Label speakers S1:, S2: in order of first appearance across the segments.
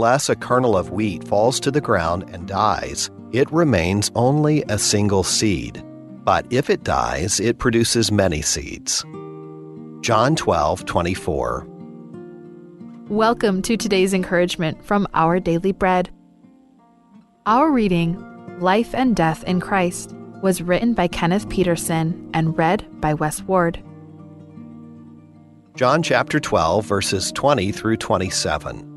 S1: Unless a kernel of wheat falls to the ground and dies, it remains only a single seed. But if it dies, it produces many seeds. John 12:24.
S2: Welcome to today's encouragement from Our Daily Bread. Our reading, Life and Death in Christ, was written by Kenneth Peterson and read by Wes Ward.
S1: John chapter 12, verses 20 through 27.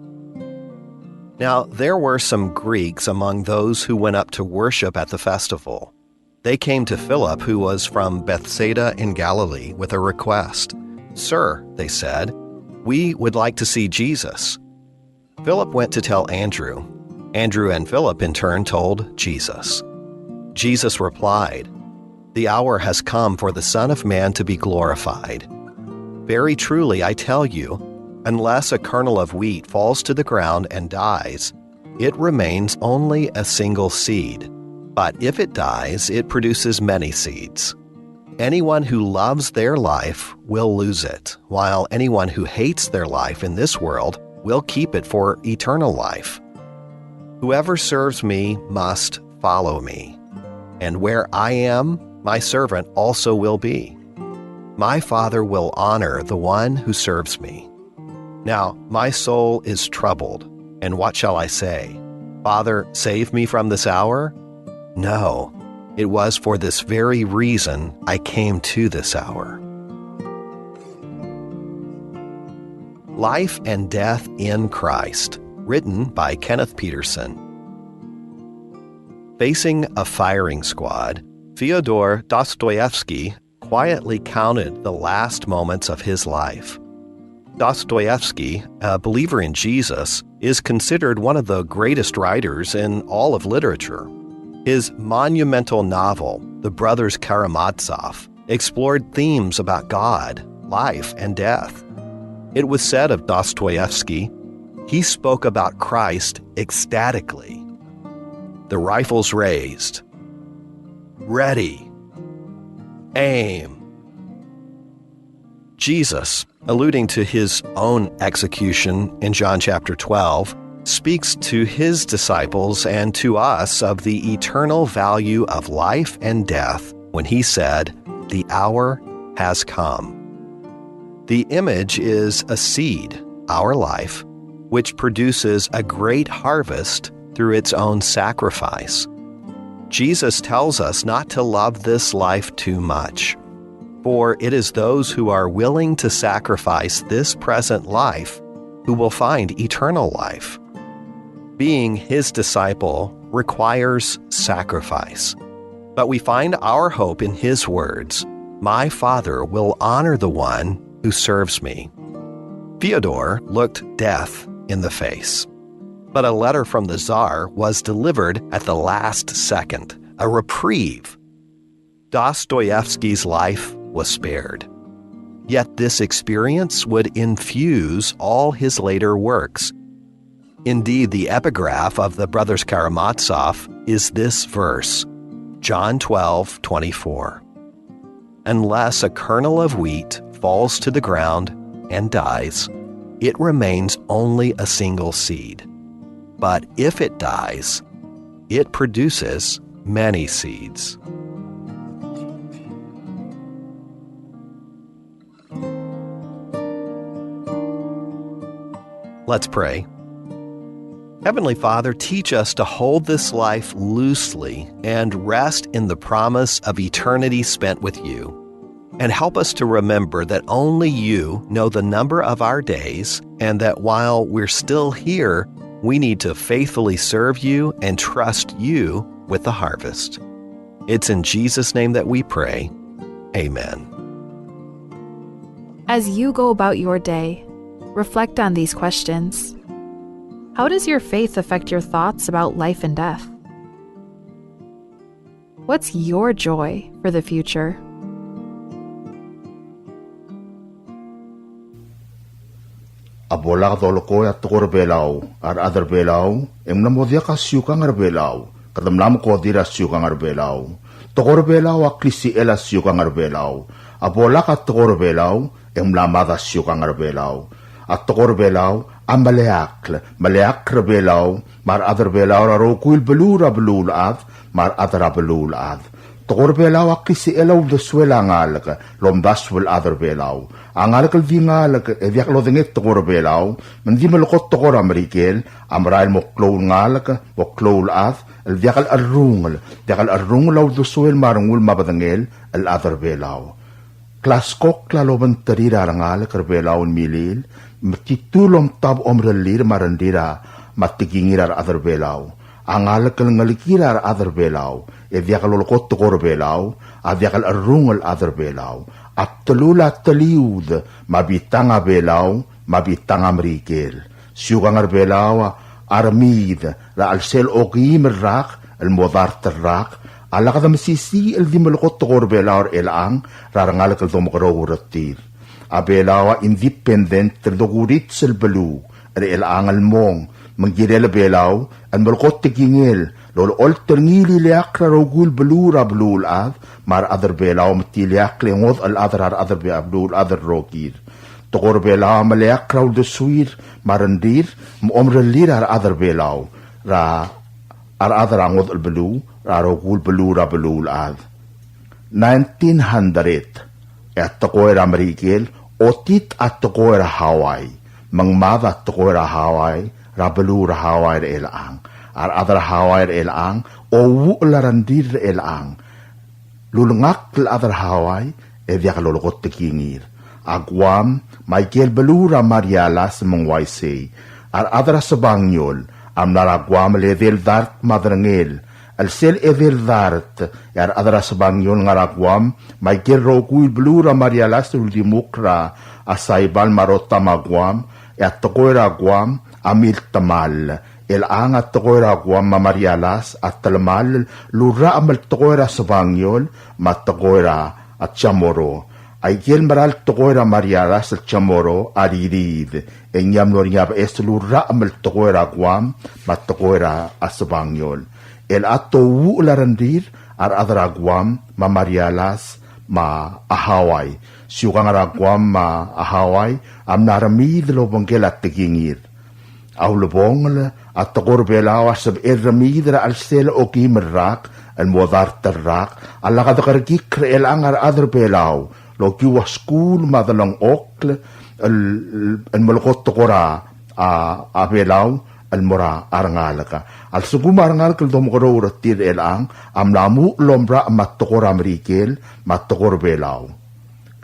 S1: Now there were some Greeks among those who went up to worship at the festival. They came to Philip, who was from Bethsaida in Galilee, with a request. "Sir," they said, "we would like to see Jesus." Philip went to tell Andrew. Andrew and Philip in turn told Jesus. Jesus replied, "The hour has come for the Son of Man to be glorified. Very truly, I tell you, unless a kernel of wheat falls to the ground and dies, it remains only a single seed. But if it dies, it produces many seeds. Anyone who loves their life will lose it, while anyone who hates their life in this world will keep it for eternal life. Whoever serves me must follow me, and where I am, my servant also will be. My Father will honor the one who serves me. Now my soul is troubled, and what shall I say? Father, save me from this hour? No, it was for this very reason I came to this hour." Life and Death in Christ, written by Kenneth Peterson. Facing a firing squad, Fyodor Dostoevsky quietly counted the last moments of his life. Dostoevsky, a believer in Jesus, is considered one of the greatest writers in all of literature. His monumental novel, The Brothers Karamazov, explored themes about God, life, and death. It was said of Dostoevsky, he spoke about Christ ecstatically. The rifles raised. Ready. Aim. Jesus, alluding to his own execution in John chapter 12, speaks to his disciples and to us of the eternal value of life and death when he said, "The hour has come." The image is a seed, our life, which produces a great harvest through its own sacrifice. Jesus tells us not to love this life too much, for it is those who are willing to sacrifice this present life who will find eternal life. Being his disciple requires sacrifice, but we find our hope in his words, "My Father will honor the one who serves me." Fyodor looked death in the face. But a letter from the Tsar was delivered at the last second, a reprieve. Dostoevsky's life was spared. Yet this experience would infuse all his later works. Indeed, the epigraph of the Brothers Karamazov is this verse, John 12:24. Unless a kernel of wheat falls to the ground and dies, it remains only a single seed. But if it dies, it produces many seeds. Let's pray. Heavenly Father, teach us to hold this life loosely and rest in the promise of eternity spent with you. And help us to remember that only you know the number of our days, and that while we're still here, we need to faithfully serve you and trust you with the harvest. It's in Jesus' name that we pray. Amen.
S2: As you go about your day, reflect on these questions. How does your faith affect your thoughts about life and death? What's your joy for the future?
S3: Abola ka tolo ko at tukor belaw, ar other belaw, na modya ka siyukang ar belaw, kadamlam ko dira siyukang ar belaw, tukor belaw aklisi ela siyukang ar belaw, abola ka tukor belaw, lamada siyukang ar belaw, at tukor belaw, maleak rebelaw, mar adar belaw aro kuil belul ad, mar adar belul ad. Tokor belaw akisi elaw de swela ngalaka, lom daswel adar belaw. Angalakal di ngalaka, evyak lo denget tokor belaw, mendi melokot tokor Amerikel, amrail mo kloul ngalaka, mo kloul ad, el diakal arrungel law de swel marungul mabadangel, el adar belaw. Klaskok laloban terira rangal kerbelaw milil, matitulom tab omrelir marandira, matigingirar adar belaw. Angal kalngalikirar adar belaw, evyakal olokot tokor belaw, avyakal arrungel adar belaw. At telula teliud, mabitanga belaw, mabitanga mrikil. Syugangar belaw, armid, la alsel ogim rak, el modar terrak, ala kada masisi el di malukot tokor belaw elang, rarangal kal domokarauratir. A belaw independent terdogurit sel belu, elang al mong, manggirela belaw, an malukot tigingil, lol ol terngili liak rarogul belura belul ad, mar adar belaw matiliak lengod al adar belul adar rogir. Tokor belaw maliak raul de suir, marandir, omrelir ar adar belaw, ra ar adar angod al belu, rarogul belura belul ad. 1900, at tokoir Amerikel, otit at tokoir Hawaii, mangmada at tokoir Hawaii, rabelura Hawaii elang. Ar adar Hawaii elang, o wularandir elang. Lulungak l adar Hawaii, evyak lolokot tekingir. Agwam, Michael belura marialas mangwaisay. Ar adar sabanyol, am naragwam level dart madrangel. Al sel evel dart, ar adar sabanyol ngaragwam, Michael roguil belura marialas uldimukra, asaybal marota magwam, at tokoira agwam, amil tamal. Elang at tokoira guam mamarialas at talamal lura amal tokoira sabangyol mat tokoira at chamoro. Ay kiel maral tokoira marialas at chamoro aririd. Enyam norinyab es lura amal tokoira guam mat tokoira at sabangyol. El ato wu larandir ar adra guam mamarialas ma ahaway. Siyukang araguam ma ahaway am naramid lobangkel at tigingir. Aulubong at tokor belaw asab erramidra al sel o kimerrak al modar terrak al lakadakargik kreel angar adar belaw lo kiwa school madalang okl al malukot tokora a belaw al mora arangalaka al suguma arangalaka domokoro uratir elang am lamu lombra amat tokor Amerikel mat tokor belaw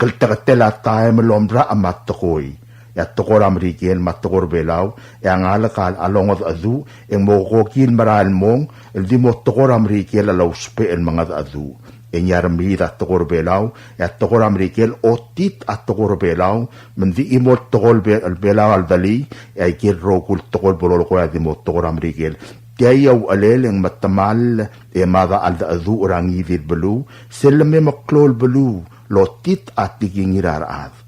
S3: kaltakatela tayo lombra amat tokoy ya tokor Amerikel mat tokor belaw yang alakal alongod adu yang mokokil maral mong el di mo tokor Amerikel alaw spe en mga adu en yarmid at tokor belaw ya tokor Amerikel otit at tokor belaw mendi imot tokor belaw al dali ay kirrokul tokor bololo ya di mo tokor Amerikel tiyaw alel yang matamal mada al adu orangidil belu selame maklol belu lotit at tigingirarad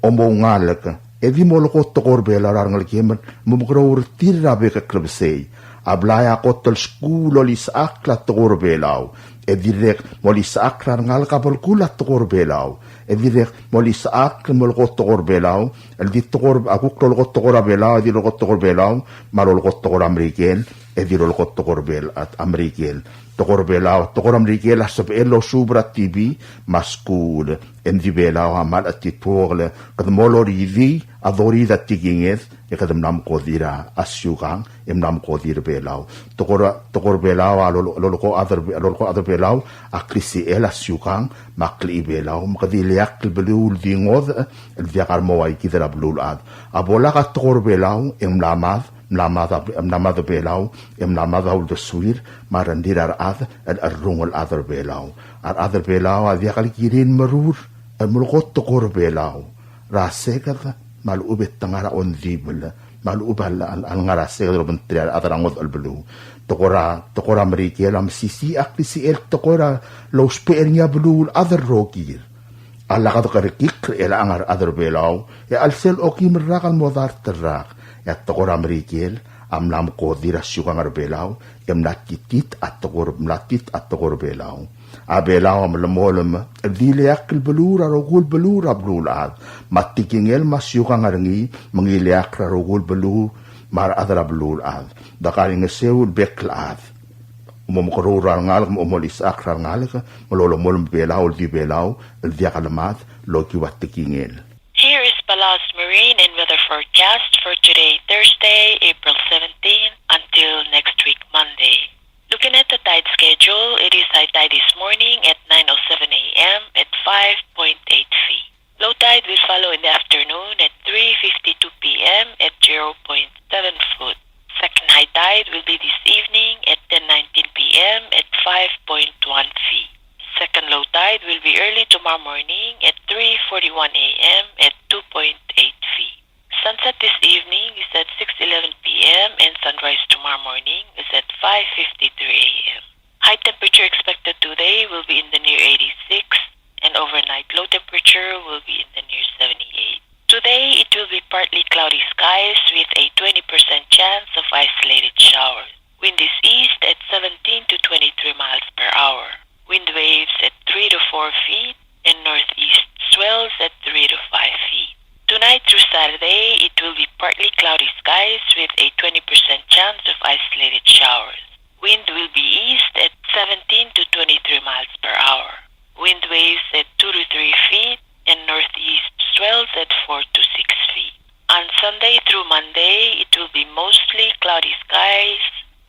S3: omo ngalak evi molokot tokor bela rangal kemen mumukrawur tirabe ka klubsey ablaya kotel skulo lis akla tokor belaw edirek molis akla rangal kapal kulat tokor belaw edirek molis akla molokot tokor belaw eldi tokor aku kolokot tokor belaw edirokot tokor belaw marolokot tokor Amerikel edirolokot tokor bel at Amerikel tokor belaw tokor Amerikel asab elo subra TV maskul endi belaw amal at titporle kadmolor yivi adori dat tigingeth kadam nam kodira asyukang nam kodir belaw tokor belaw loloko other belaw aklisi el asyukang makli belaw makadiliak belul dingod el diakar mawai kidra belul ad abola ka tokor belaw mlamad belaw mlamad ul deswir marandir ad arrungol other belaw other belaw diakal kirin marur mulkot tokor belaw rasekat malubet tangara ondibel malubal al ngarase do bentriar atarangod al belu tokora Amerikel am sisi aklisi el tokora los pernya belu other rogir alla kad karikik el angar other belaw ya al sel okim rakal modar terrak ya tokora Amerikel am lam kodira syukangar belaw yam natitit at tokor mlatit at tokor belaw Abelaw am lamolem, dile akil belura rogul belura blulad, matikingel masyukang arangi, mangiliak rogul belu, mar adra blulad, dakaling seul beklad. Umumkarura ngal umulis akra ngal, malolomolem belaw di belaw, diakalamat, loki watikingel.
S4: Here is Palau's marine and weather forecast for today, Thursday, April 17, until next week, Monday. Looking at the tide schedule, it is high tide this morning at 9:07 a.m. at 5.8 feet. Low tide will follow in the afternoon at 3:52 p.m. at 0.7 foot. Second high tide will be this evening at 10:19 p.m. at 5.1 feet. Second low tide will be early tomorrow morning at 3:41 a.m. at 2.8 feet. Sunset this evening is at 6:11 p.m. and sunrise tomorrow morning is at 5:53 a.m. High temperature expected today will be in the near 86 and overnight low temperature will be in the near 78. Today it will be partly cloudy skies with a 20% chance of isolated showers. Wind is east at 17 to 23 miles per hour. Wind waves at 3 to 4 feet and northeast swells at 3 to 5 feet. Tonight through Saturday, it will be partly cloudy skies with a 20% chance of isolated showers. Wind will be east at 17 to 23 miles per hour. Wind waves at 2 to 3 feet and northeast swells at 4 to 6 feet. On Sunday through Monday, it will be mostly cloudy skies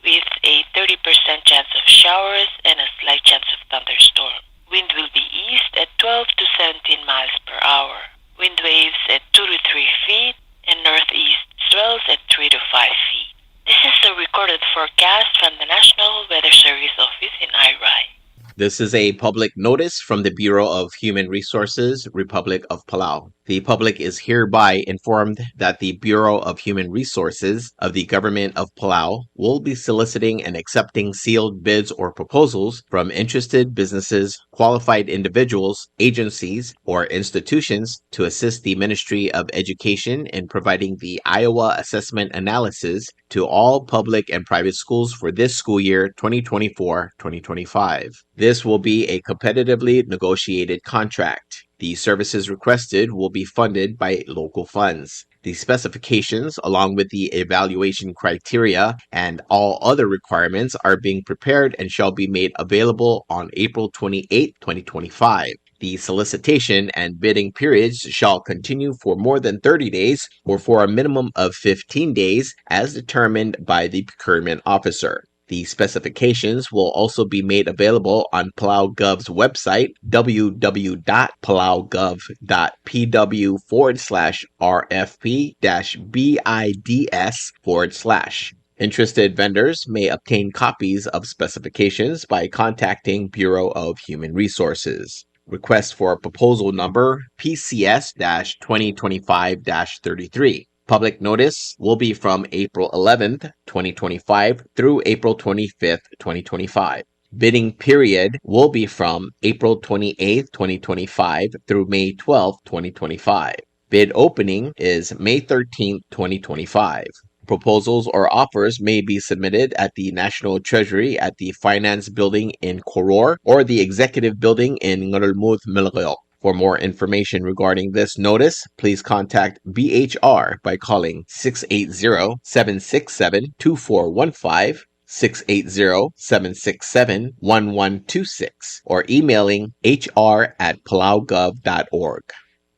S4: with a 30% chance of showers and a slight chance of thunderstorm. Wind will be east at 12 to 17 miles per hour. Wind waves at 2 to 3 feet and northeast swells at 3 to 5 feet. This is the recorded forecast from the National Weather Service Office in IRI.
S5: This is a public notice from the Bureau of Human Resources, Republic of Palau. The public is hereby informed that the Bureau of Human Resources of the Government of Palau will be soliciting and accepting sealed bids or proposals from interested businesses, qualified individuals, agencies, or institutions to assist the Ministry of Education in providing the Iowa Assessment Analysis to all public and private schools for this school year 2024-2025. This will be a competitively negotiated contract. The services requested will be funded by local funds. The specifications, along with the evaluation criteria and all other requirements, are being prepared and shall be made available on April 28, 2025. The solicitation and bidding periods shall continue for more than 30 days or for a minimum of 15 days as determined by the procurement officer. The specifications will also be made available on PalauGov's website, www.palaugov.pw/RFP-BIDS/. Interested vendors may obtain copies of specifications by contacting Bureau of Human Resources. Request for proposal number PCS-2025-33. Public notice will be from April 11th, 2025 through April 25th, 2025. Bidding period will be from April 28th, 2025 through May 12th, 2025. Bid opening is May 13th, 2025. Proposals or offers may be submitted at the National Treasury at the Finance Building in Koror or the Executive Building in Ngarulmouth, Milagayok. For more information regarding this notice, please contact BHR by calling 680-767-2415, 680-767-1126, or emailing hr@palaugov.org.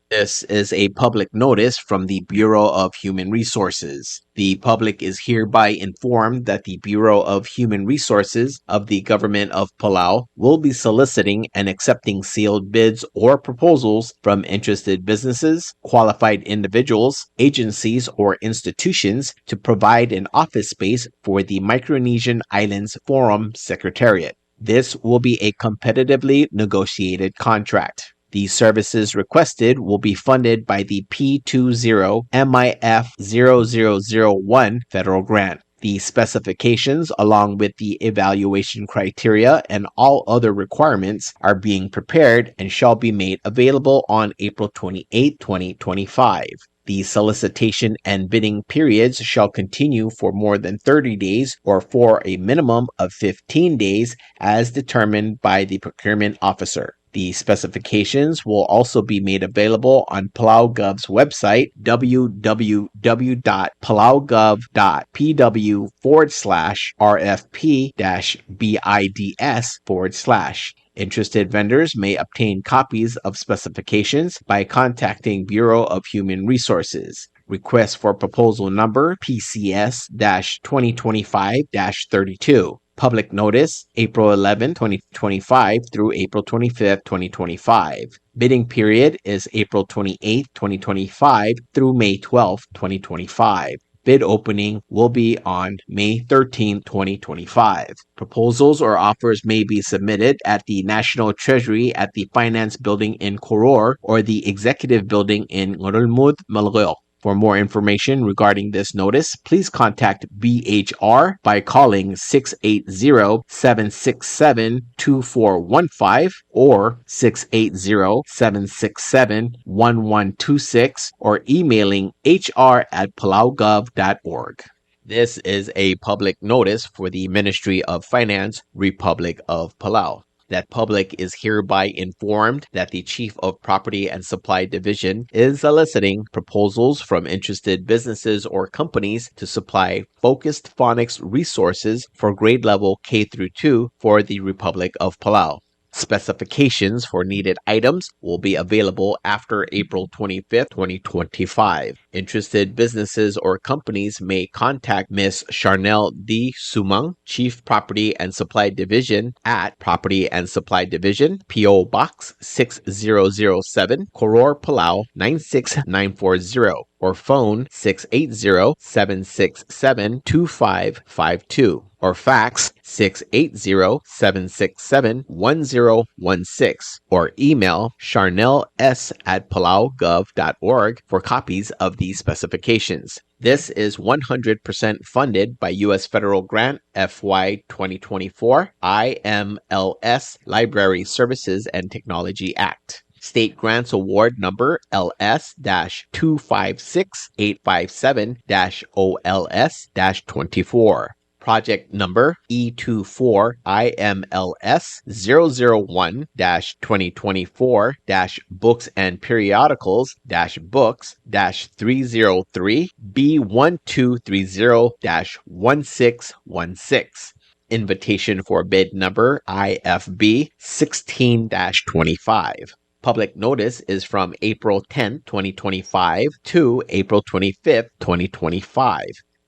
S5: This is a public notice from the Bureau of Human Resources. The public is hereby informed that the Bureau of Human Resources of the Government of Palau will be soliciting and accepting sealed bids or proposals from interested businesses, qualified individuals, agencies, or institutions to provide an office space for the Micronesian Islands Forum Secretariat. This will be a competitively negotiated contract. The services requested will be funded by the P20MIF0001 federal grant. The specifications, along with the evaluation criteria and all other requirements, are being prepared and shall be made available on April 28, 2025. The solicitation and bidding periods shall continue for more than 30 days or for a minimum of 15 days as determined by the procurement officer. The specifications will also be made available on Palau Gov's website, www.palau.gov.pw/RFP-BIDS/. Interested vendors may obtain copies of specifications by contacting Bureau of Human Resources. Request for proposal number PCS-2025-32. Public notice, April 11, 2025 through April 25, 2025. Bidding period is April 28, 2025 through May 12, 2025. Bid opening will be on May 13, 2025. Proposals or offers may be submitted at the National Treasury at the Finance Building in Koror or the Executive Building in Ngurulmud, Malgao. For more information regarding this notice, please contact BHR by calling 680-767-2415 or 680-767-1126 or emailing hr@palaugov.org. This is a public notice for the Ministry of Finance, Republic of Palau. That public is hereby informed that the Chief of Property and Supply Division is soliciting proposals from interested businesses or companies to supply focused phonics resources for grade level K-2 for the Republic of Palau. Specifications for needed items will be available after April 25, 2025. Interested businesses or companies may contact Ms. Charnel D. Sumang, Chief Property and Supply Division at Property and Supply Division, P.O. Box 6007, Koror, Palau 96940, or phone 680-767-2552. Or fax 680-767-1016 or email charnels@palaugov.org for copies of these specifications. This is 100% funded by U.S. Federal Grant FY 2024 IMLS Library Services and Technology Act. State Grants Award Number LS-256857-OLS-24. Project Number E24 IMLS 001-2024-Books and Periodicals-Books-303 B1230-1616. Invitation for bid number IFB 16-25. Public notice is from April 10, 2025 to April 25, 2025.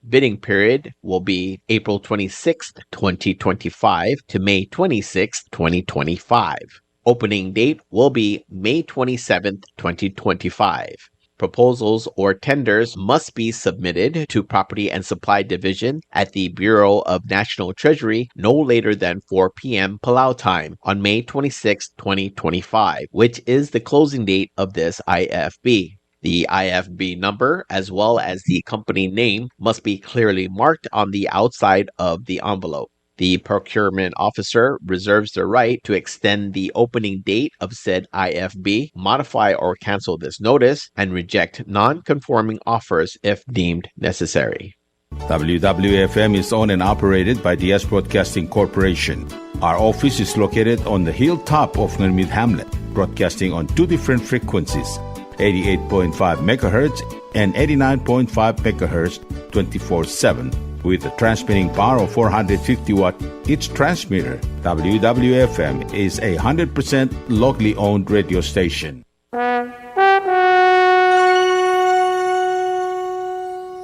S5: Bidding period will be April 26, 2025 to May 26, 2025. Opening date will be May 27, 2025. Proposals or tenders must be submitted to Property and Supply Division at the Bureau of National Treasury no later than 4 p.m. Palau time on May 26, 2025, which is the closing date of this IFB. The IFB number, as well as the company name, must be clearly marked on the outside of the envelope. The procurement officer reserves the right to extend the opening date of said IFB, modify or cancel this notice, and reject non-conforming offers if deemed necessary.
S6: WWFM is owned and operated by DS Broadcasting Corporation. Our office is located on the hilltop of Ngurulmud Hamlet, broadcasting on two different frequencies, 88.5 MHz and 89.5 MHz 24/7. With a transmitting power of 450 watt each transmitter, WWFM is a 100% locally owned radio station.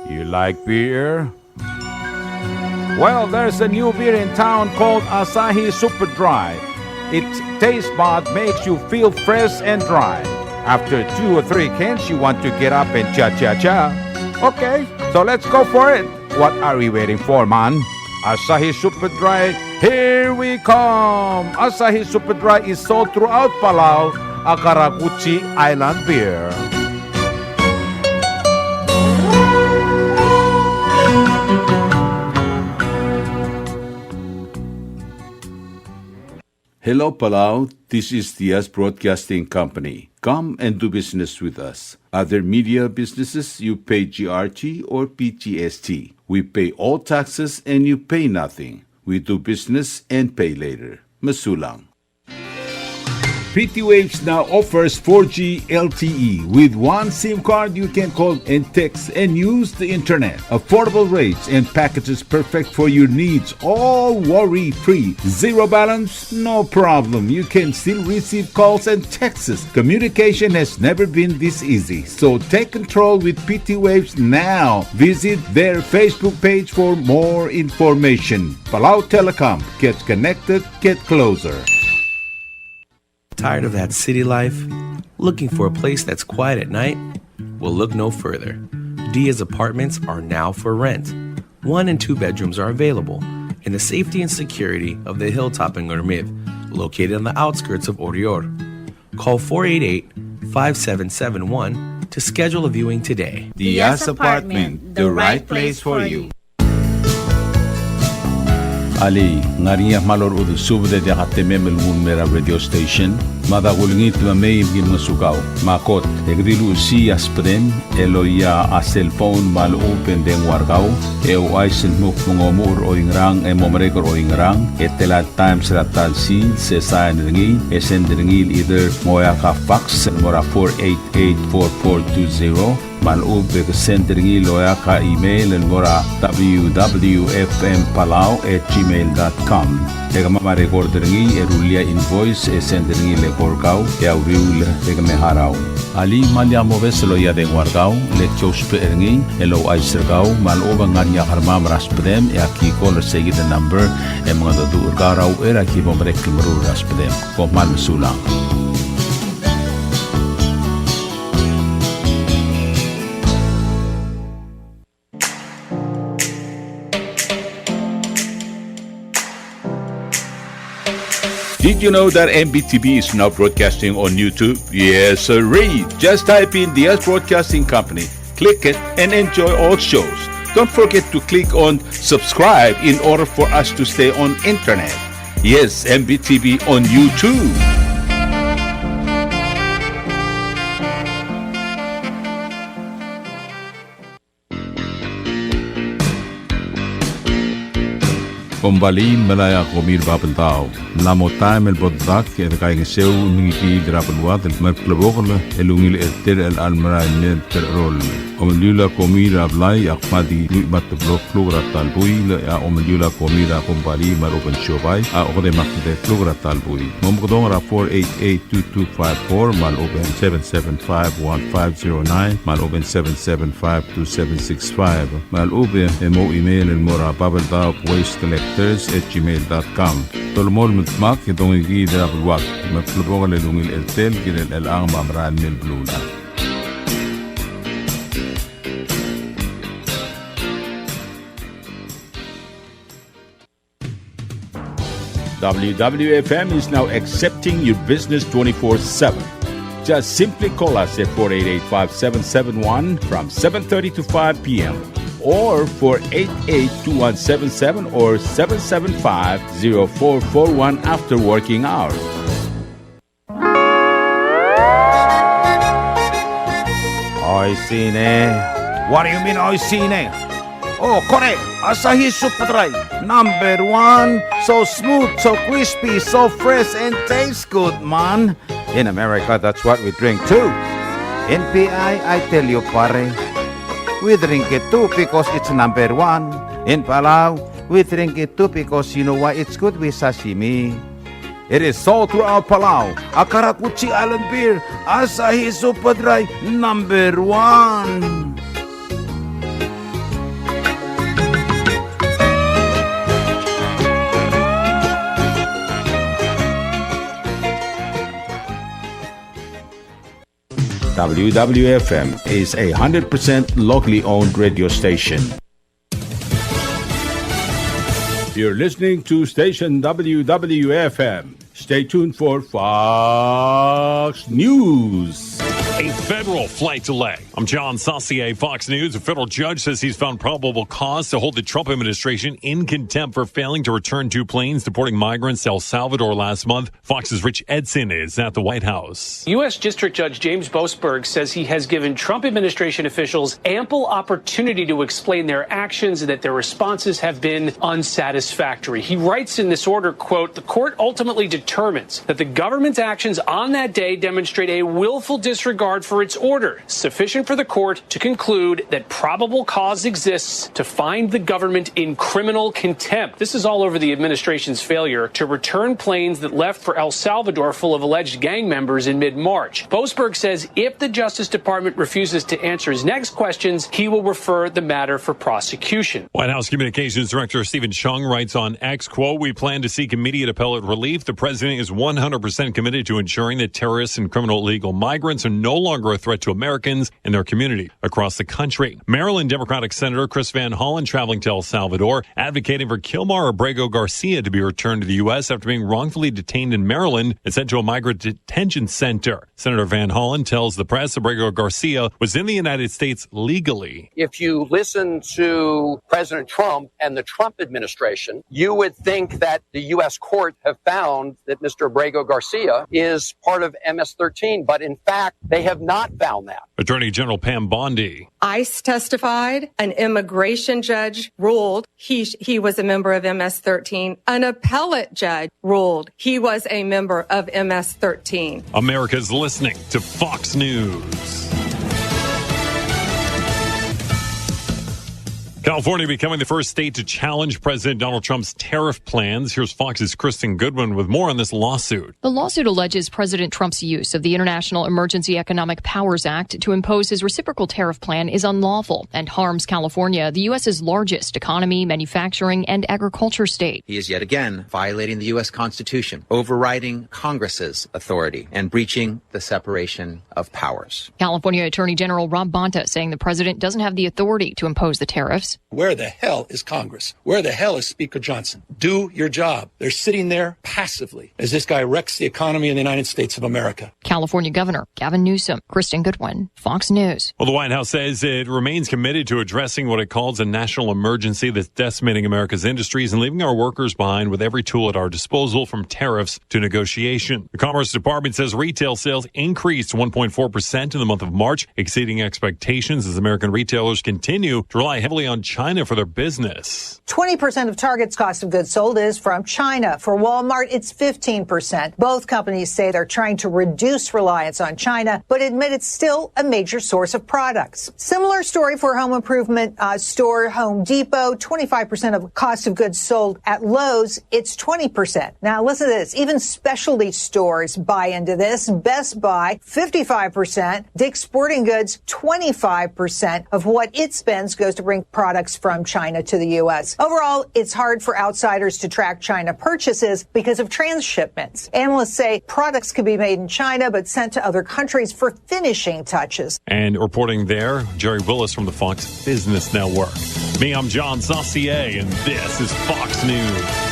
S6: You like beer? Well, there's a new beer in town called Asahi Super Dry. Its taste bud makes you feel fresh and dry. After 2 or 3 cans, you want to get up and cha-cha-cha. Okay, so let's go for it. What are we waiting for, man? Asahi Super Dry, here we come! Asahi Super Dry is sold throughout Palau, a Karakuchi Island beer. Hello, Palau. This is Diaz Broadcasting Company. Come and do business with us. Other media businesses, you pay GRT or PTST. We pay all taxes and you pay nothing. We do business and pay later. Masulang. PT Waves now offers 4G LTE. With one SIM card, you can call and text and use the internet. Affordable rates and packages perfect for your needs. All worry-free. Zero balance? No problem. You can still receive calls and texts. Communication has never been this easy. So take control with PT Waves now. Visit their Facebook page for more information. Palau Telecom. Get connected, get closer.
S7: Tired of that city life? Looking for a place that's quiet at night? Well, look no further. Diaz apartments are now for rent. 1 and 2 bedrooms are available in the safety and security of the Hilltop in Gurmid, located on the outskirts of Orior. Call 488-5771 to schedule a viewing today.
S6: Diaz Apartment, the right place for you. Ali, ngariya malor udu subde de hatemem el mera radio station. Mada gulngit ma may gin masukaw. Makot, egdilu si aspren, eloya a cellphone mal open den wargaw. Aisen muk mungomur o ingrang momrekor o ingrang. Etela times ratal si se sain ringi. Esen ringil either moya ka fax mora 488-4420. Malub ke sendringi loya ka email el mora www.fmpalau@gmail.com. Ega mama recorderingi erulia invoice sendringi le korkau ya uriul ega meharau. Ali malya moves loya de wargau le chospe eringi elo aisergau maloba nganya harma raspedem e aki call seguir the number e mga du urgarau era ki bomrek kimru raspedem ko mal sulang. Did you know that MBTV is now broadcasting on YouTube? Yes, sirree. Just type in Diaz Broadcasting Company, click it, and enjoy all shows. Don't forget to click on subscribe in order for us to stay on internet. Yes, MBTV on YouTube. Kembali melaya komir babel tau. Namo time el bodak ke kai ngeseu ngi drapel wat el merklebogel elungil eter el almara net rol. Omlula komir ablai akmadi mat blok flogra talbui ya omlula komir kembali maropen shobai a ode makde flogra talbui. Momgodong ra 488-2254 mal open 775-1509 mal open 775-2765 mal open emo email el mora babel tau waste collectors@gmail.com. Tolmol mutmak itong ikidra bulwak. Matlubong lelungil eltel kinel elang mamran mil blula. WWFM is now accepting your business 24/7. Just simply call us at 488-5771 from 7:30 to 5 p.m. or 488-2177 or 775-0441 after working hours. Oi, sine. What do you mean, oi, sine? Oh, correct. Asahi Super Dry. Number 1. So smooth, so crispy, so fresh, and tastes good, man. In America, that's what we drink too. In PI, I tell you, pare. We drink it too because it's number 1. In Palau, we drink it too because you know why it's good with sashimi. It is sold throughout Palau. Akarakuchi Island Beer, Asahi Super Dry, number 1. WWFM is a 100% locally owned radio station. You're listening to station WWFM. Stay tuned for Fox News.
S8: A federal flight delay. I'm John Saucier, Fox News. A federal judge says he's found probable cause to hold the Trump administration in contempt for failing to return 2 planes deporting migrants to El Salvador last month. Fox's Rich Edson is at the White House.
S9: U.S. District Judge James Boasberg says he has given Trump administration officials ample opportunity to explain their actions and that their responses have been unsatisfactory. He writes in this order, quote, "The court ultimately determines that the government's actions on that day demonstrate a willful disregard for its order, sufficient for the court to conclude that probable cause exists to find the government in criminal contempt." This is all over the administration's failure to return planes that left for El Salvador full of alleged gang members in mid-March. Boasberg says if the Justice Department refuses to answer his next questions, he will refer the matter for prosecution.
S8: White House Communications Director Stephen Chung writes on X, quote, "We plan to seek immediate appellate relief. The president is 100% committed to ensuring that terrorists and criminal illegal migrants are no longer a threat to Americans and their community across the country." Maryland Democratic Senator Chris Van Hollen traveling to El Salvador, advocating for Kilmar Abrego Garcia to be returned to the U.S. after being wrongfully detained in Maryland and sent to a migrant detention center. Senator Van Hollen tells the press Abrego Garcia was in the United States legally.
S10: If you listen to President Trump and the Trump administration, you would think that the U.S. court have found that Mr. Abrego Garcia is part of MS-13, but in fact, they have not found that.
S8: Attorney General Pam Bondi.
S11: ICE testified. An immigration judge ruled he was a member of MS-13. An appellate judge ruled he was a member of MS-13.
S8: America's listening to Fox News. California becoming the first state to challenge President Donald Trump's tariff plans. Here's Fox's Kristen Goodwin with more on this lawsuit.
S12: The lawsuit alleges President Trump's use of the International Emergency Economic Powers Act to impose his reciprocal tariff plan is unlawful and harms California, the U.S.'s largest economy, manufacturing, and agriculture state.
S13: He is yet again violating the U.S. Constitution, overriding Congress's authority, and breaching the separation of powers.
S12: California Attorney General Rob Bonta saying the president doesn't have the authority to impose the tariffs.
S14: Where the hell is Congress? Where the hell is Speaker Johnson? Do your job. They're sitting there passively as this guy wrecks the economy in the United States of America.
S12: California Governor Gavin Newsom, Kristen Goodwin, Fox News.
S8: Well, the White House says it remains committed to addressing what it calls a national emergency that's decimating America's industries and leaving our workers behind with every tool at our disposal, from tariffs to negotiation. The Commerce Department says retail sales increased 1.4% in the month of March, exceeding expectations as American retailers continue to rely heavily on China for their business.
S15: 20% of Target's cost of goods sold is from China. For Walmart, it's 15%. Both companies say they're trying to reduce reliance on China, but admit it's still a major source of products. Similar story for home improvement store Home Depot. 25% of cost of goods sold at Lowe's, it's 20%. Now listen to this. Even specialty stores buy into this. Best Buy, 55%. Dick's Sporting Goods, 25% of what it spends goes to bring products from China to the U.S. Overall, it's hard for outsiders to track China purchases because of transshipments. Analysts say products could be made in China but sent to other countries for finishing touches.
S8: And reporting there, Jerry Willis from the Fox Business Network. Me, I'm John Saucier, and this is Fox News.